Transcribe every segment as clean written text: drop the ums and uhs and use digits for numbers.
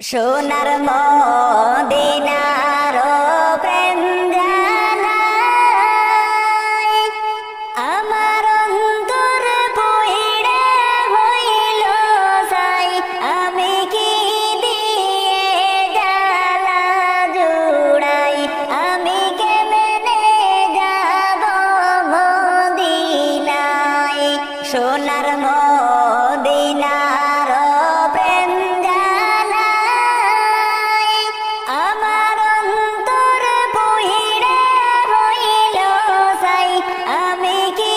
সোনার মদিনার প্রেম জানাই আমার অন্তর পুইড়ে হইল সাই আমি কি দিয়ে জ্বালা জুড়াই আমি কেমনে যাব মদিনায় সোনার মদিনার প্রেম জানাই আমার অন্তর পুইড়ে হইল সাই আমি কি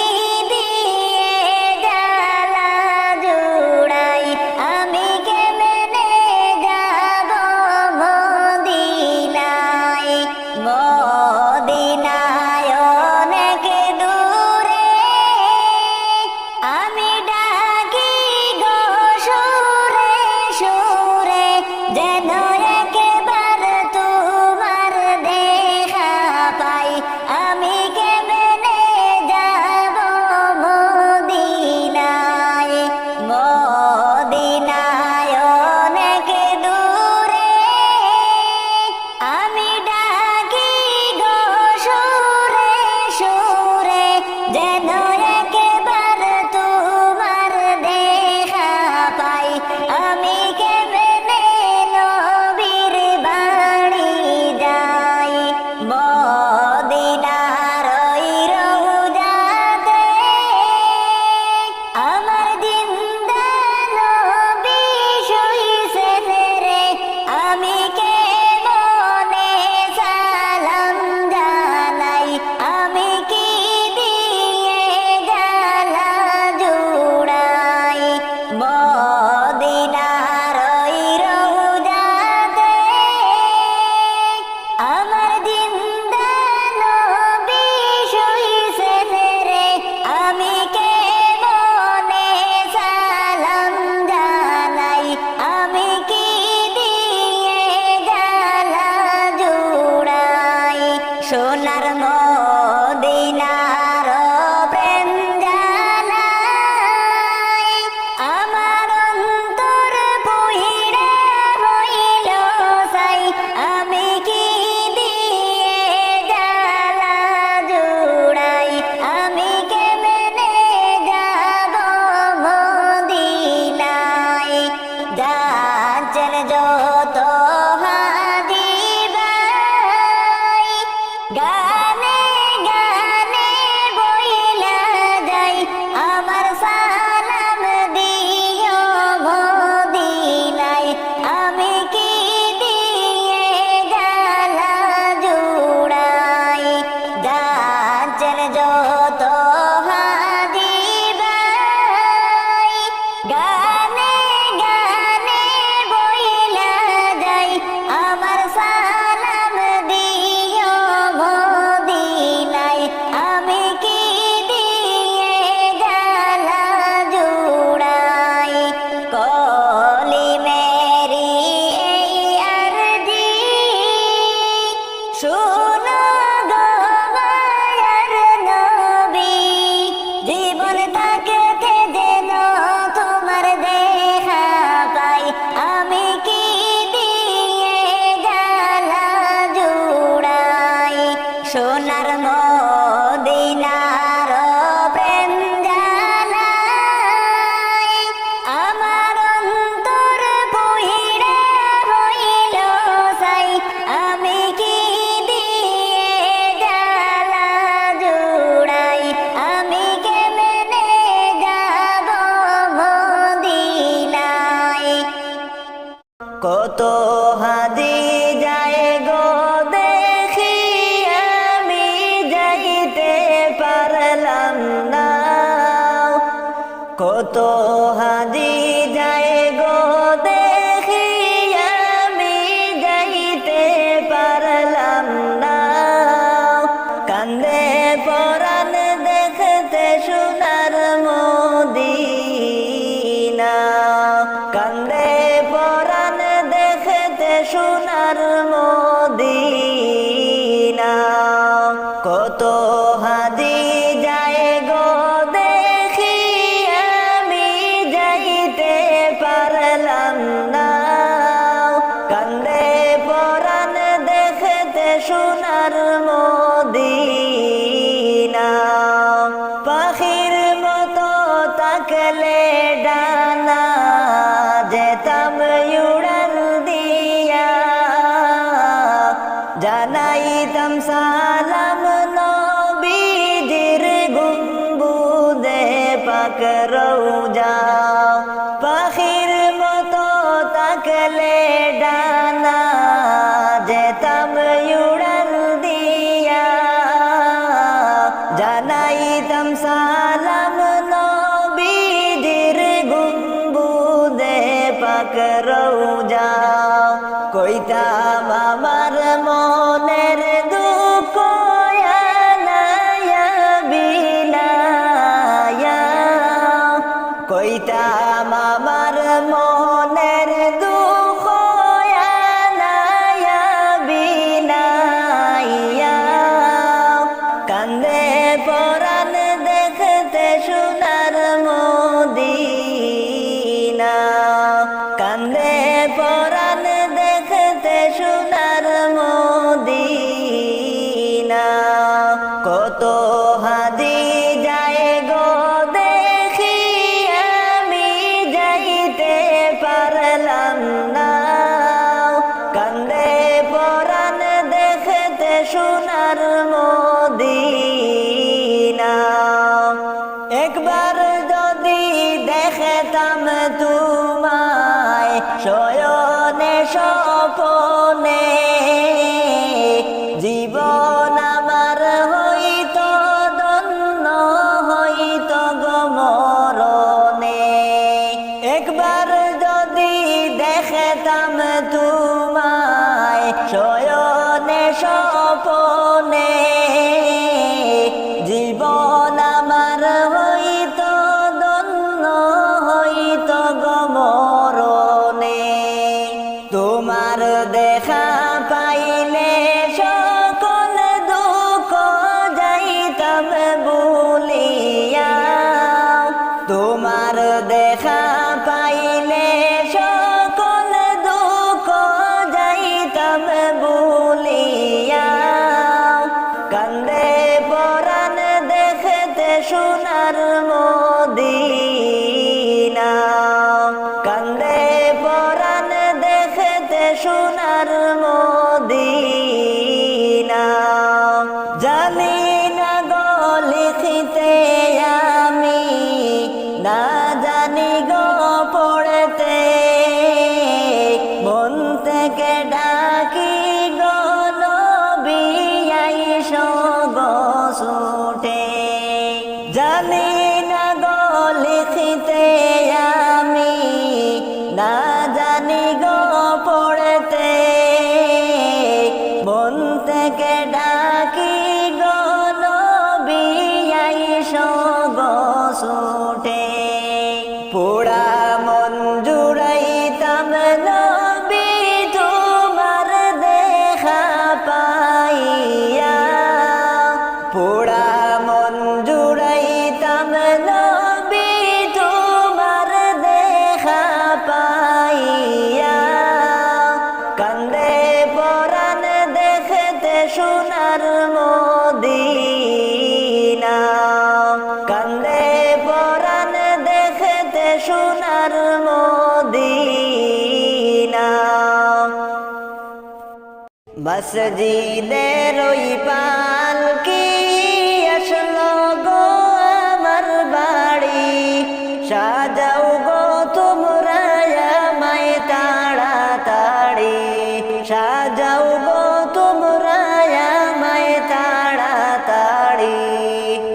দিয়ে জ্বালা জুড়াই আমি কেমনে যাব মদিনায় মদিনায় অনেক দূরে আমি ডাকি গো সুরে সুরে যেন একবার তোমার দেখা পাই আমি কেমনে যাব মদিনায় মদিনায় অনেক দূরে আমি ডাকি গো সুরে সুরে যেন একবার তোমার দেখা পাই আমি কেমনে নবীর বাড়ি যাই মদিনার ওই রওজাতে আমার জিন্দা নবী শুইছেন রে আমি কেমনে সালাম জানাই আমি কি দিয়ে জ্বালা জুড়াই মদিনার ওই রওজাতে আমার জিন্দা নবী শুইছেন রে আমি কেমনে সালাম জানাই আমি কি দিয়ে জ্বালা জুড়াই সোনার মদিনার প্রেম জানাই আমার অন্তর পুইড়ে হইল সাই আমি কি দিয়ে জ্বালা জুড়াই আমি কেমনে যাব মদিনায় যাচ্ছেন যত হাজি ভাই গানে গানে বইলা যাই আমার সালাম দিও মদিনায় আমি কি দিয়ে জ্বালা জুড়াই যাচ্ছেন যত হাজি ভাই গানে গানে বইলা যাই আমার সালাম দিও মদিনায় আমি কি দিয়ে জ্বালা জুড়াই কলি মেরি এই আরজি শোনো গো মায়ার নবী জীবন থাকতে যেন তোমার দেখা পাই আমি কি দিয়ে জ্বালা জুড়াই সোনার মদিনার প্রেম জানাই আমার অন্তর পুইড়ে হইল সাই আমি কি দিয়ে জ্বালা জুড়াই আমি কেমনে যাব মদিনায় কত হাজি যায় গো দেখি আমি যাইতে পারলাম না কত হাজি যায় গো দেখি আমি যাইতে পারলাম না কান্দে পরাণ দেখতে সোনার মদিনা কান্দে পরাণ দেখতে সোনার মদিনা কত হাজি যায় গো দেখি আমি যাইতে পারলাম না যাইতাম সালাম নবীজির গুম্বুদে পাক রওজা পাখির মতো তাকলে ডানা যেতাম উড়াল দিয়া জানাইতাম সালাম নবীজির গুম্বুদে পাক রওজা কইতাম আমার মনের দুঃখ কইতাম আমার মনের দুঃখ বিনাইয়া কান্দে পরাণ দেখতে সোনার মদিনা কান্দে পরাণ দেখতে সোনার মদিনা কত হাজি যায় গো দেখি আমি যাইতে পারলাম না কান্দে পরাণ দেখতে সোনার মদিনা একবার যদি দেখতাম তোমায় শয়নে স্বপনে জীবন আমার হইত ধন্য হইত গমরণে একবার যদি দেখতাম তোমায় শয়নে স্বপনে জীবন আমার হইত ধন্য হইত গমরণে তোমার দেখা পাইলে সকল দুঃখ যাইতাম ভুলিয়া তোমার দেখা পাইলে সকল দুঃখ যাইতাম ভুলিয়া কান্দে পরাণ দেখতে সোনার মদিনা কান্দে পরাণ দেখতে সোনার মদিনা জানি না গো লিখিতে আমি না জানি গো পড়তে মন থেকে ডাকি গো নবী আইসো গো ছুটে জানি না গো লিখিতে আমি না জানি গো পড়তে মন থেকে ডাকি গো নবী আইসো গো ছুটে পোড়া মন জুড়াইতাম নবী তোমার দেখা পাইয়া পোড়া মন জুড়াইতাম নবী তোমার দেখা পাইয়া কান্দে পরাণ দেখতে সোনার মদিনা কান্দে পরাণ দেখতে সোনার মদিনা মসজিদের ওই পালকি আসলো গো আমার বাড়ি সাজাও গো তোমরা আমায় তাড়াতাড়ি সাজাও গো তোমরা আমায় তাড়াতাড়ি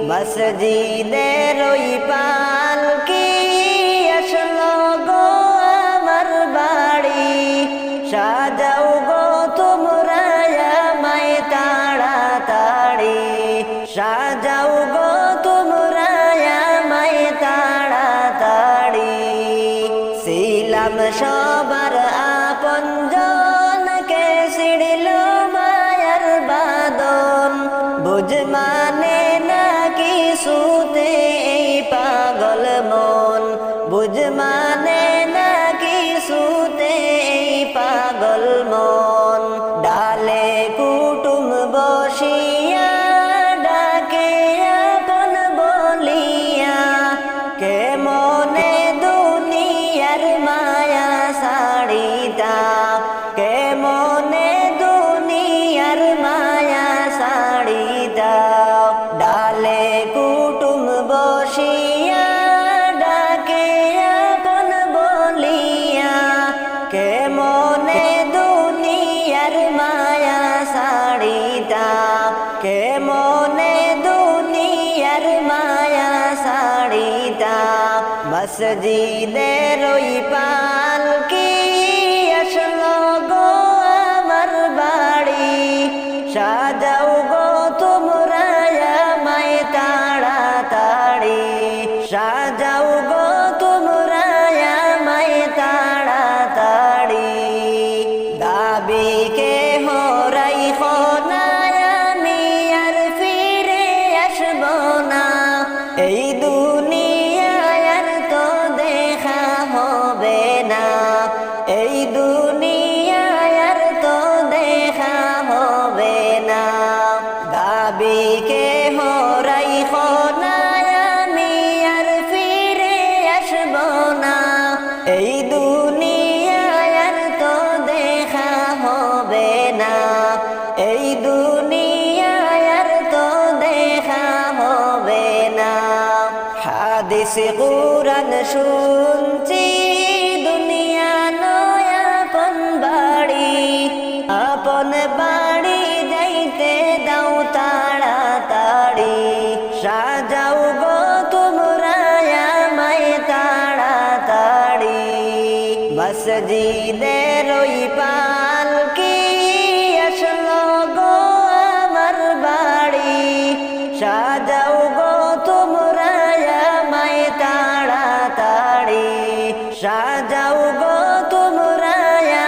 মসজিদের ওই পালকি আসলো গো আমার বাড়ি সাজাও গো তোমরা আমায় তাড়াতাড়ি সাজাও গো তোমরা আমায় তাড়াতাড়ি ছিলাম সবার আপনজন কে ছিড়ল মায়ার বাদন বুঝ মানে না কিছুতে এই পাগল মন বুঝ মানে না কিছুতে এই পাগল মন ডালে কুটুম বসিয়া ডাকে আপন বলিয়া কে মনে দুনিয়ার মায়া মনে দুনিয়ার মায়া ছাড়িতাম, কে মনে দুনিয়ার মায়া ছাড়িতাম। মসজিদের ওই পালকি আসলো গো আমার বাড়ি, সাজাও গো তোমরা আমায় তাড়াতাড়ি, সাজাও গো তোমরা আমায় তাড়াতাড়ি। দাবি কে রাইখো না, আমি আর ফিরে আসবো না, এই দুনিয়ায় আর তো দেখা হবে না, এই দুনিয়ায় আর তো দেখা হবে না। দাবি কে রাইখো না, আমি আর ফিরে আসবো না, এই দুনিয়ায় আর তো দেখা হবে না, এই দুনিয়ায় আর তো দেখা হবে না। হাদিস কুরআন শুনছি, দুনিয়া নয় আপন বাড়ি, আপন বাড়ি যাইতে দাও তাড়াতাড়ি, সাজাও গো তোমরা আমায় তাড়াতাড়ি। মসজিদের ওই পালকি আসলো গো আমার বাড়ি, সাজাও গো তোমরা আমায় তাড়াতাড়ি, সাজাও গো তোমরা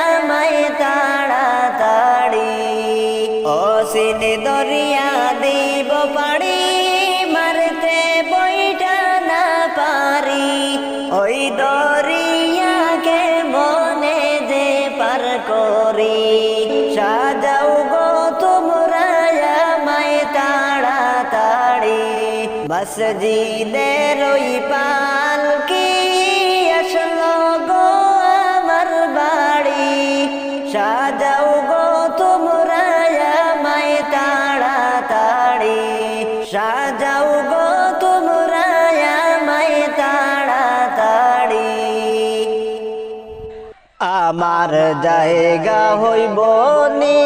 আমায় তাড়াতাড়ি। অসীন দরিয়া দিব পাড়ি, মারতে বইটা না পারি, ওই দরিয়াকে মনে যে পার করি, সাজাও গো তোমরা আমায় তাড়াতাড়ি। মসজিদের ওই পালকি আসলো গো আমার বাড়ি, সাজাও গো তোমরা আমায় তাড়াতাড়ি, সাজাও গো তোমরা আমায় তাড়াতাড়ি। আমার জায়গা হইব নি,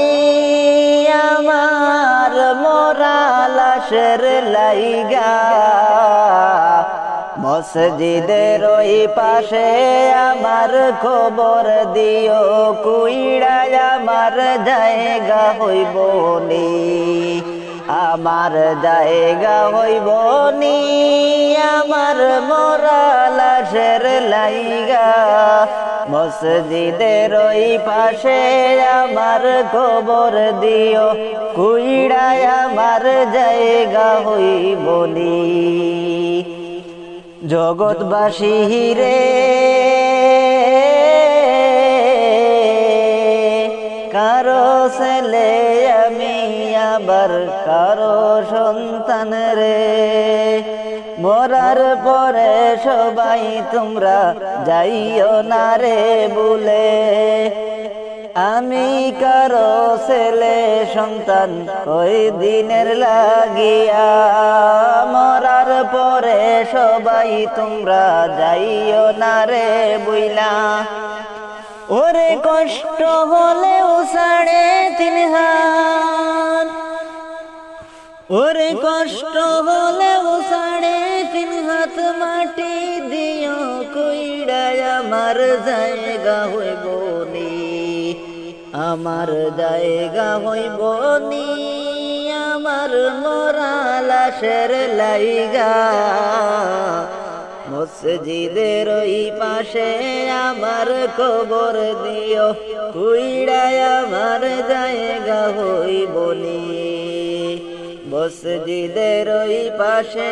আমার মোরা লাশের লাইগা, মসজিদের ওই পাশে আমার খবর দিও, কুইড়ায় আমার জায়গা হইব নি, আমার জায়গা হইব নি, আমার মোরা লাশের লাইগা, মসজিদের ওই পাশে আমার খবর দিও, কুইড়ায় আমার জায়গা হইব নি। জগৎবাসী রে কারো ছেলে আমি, আবার কারো সন্তান রে, মরার পরে সবাই তোমরা যাইও না রে বলে, আমি কারো ছেলে সন্তান ওই দিনের লাগিয়া, মরার পরে সবাই তোমরা যাইও না রে বুইলা। ওরে কষ্ট হলেও 3.5 হাত, ওরে কষ্ট হলেও 3.5 হাত মাটি দিও, কইড়ায় আমার জায়গা হইব নি, আমার জায়গা হইব নি, আমার মরা লাশের লাইগা, মসজিদের ওই পাশে আমার কবর দিও, কুইড়ায় আমার জায়গা হইব নি, মসজিদের ওই পাশে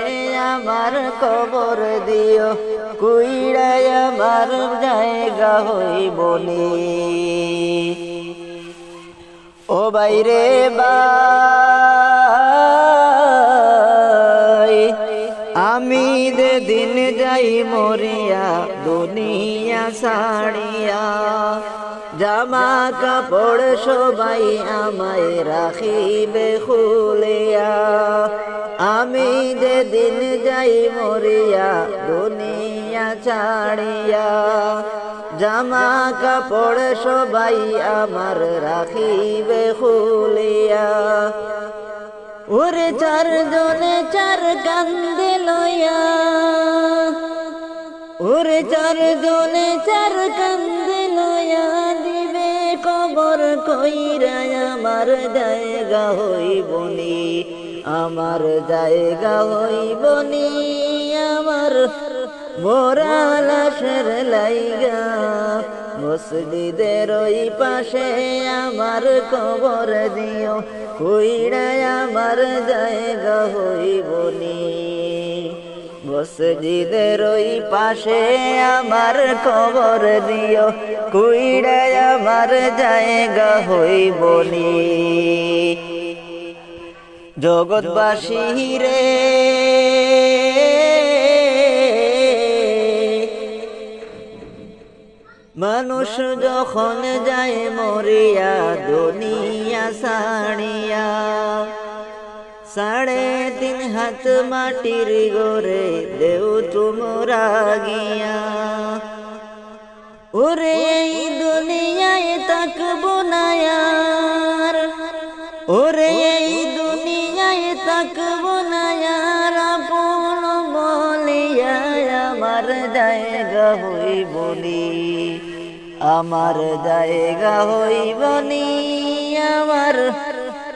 আমার কবর দিও, কুইড়ায় আমার জায়গা হইব নি। ও বাইরে বাই, আমি যেদিন যাই মরিয়া দুনিয়া ছাড়িয়া, জামা কাপড় সবাই আমায় রাখিবে খুলিয়া, আমি যেদিন যাই মরিয়া দুনিয়া ছাড়িয়া, জামা কাপড় সবাই আমার রাখিবে খুলিয়া। ওরে চারজনে চার কান্দে লইয়া, ওরে চারজনে চার কান্দে লইয়া দিবে কবর কইরা আমার জায়গা হইবনি, আমার জায়গা হইবনি, আমার মোরা লাশের লাইগা। মসজিদের ওই পাশে আমার কবর দিও, কইরায় আমার জায়গা হইবনি। মসজিদের ওই পাশে আমার কবর দিও, কইরায় আমার জায়গা হইবনি। জগৎবাসী রে মানুষ যখন যায় মরিয়া দুনিয়া ছাড়িয়া, 3.5 হাত মাটির গরে দেও তোমরা গিয়া। ওরে এই দুনিয়ায় থাকবো না আর, ওরে এই দুনিয়ায় থাকবো না আর, আপন বলিয়া আমার জায়গা হইবনি, আমার জায়গা হইবনি, আমার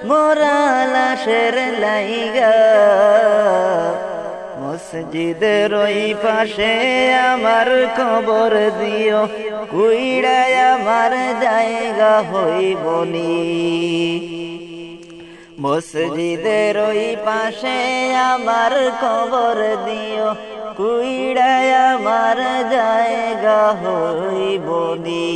মোরা লাশের লাইগা। মসজিদের ওই পাশে আমার কবর দিও, কইরায় আমার জায়গা হইবনি। মসজিদের ওই পাশে আমার কবর দিও, কইরায় আমার জায়গা হইবনি।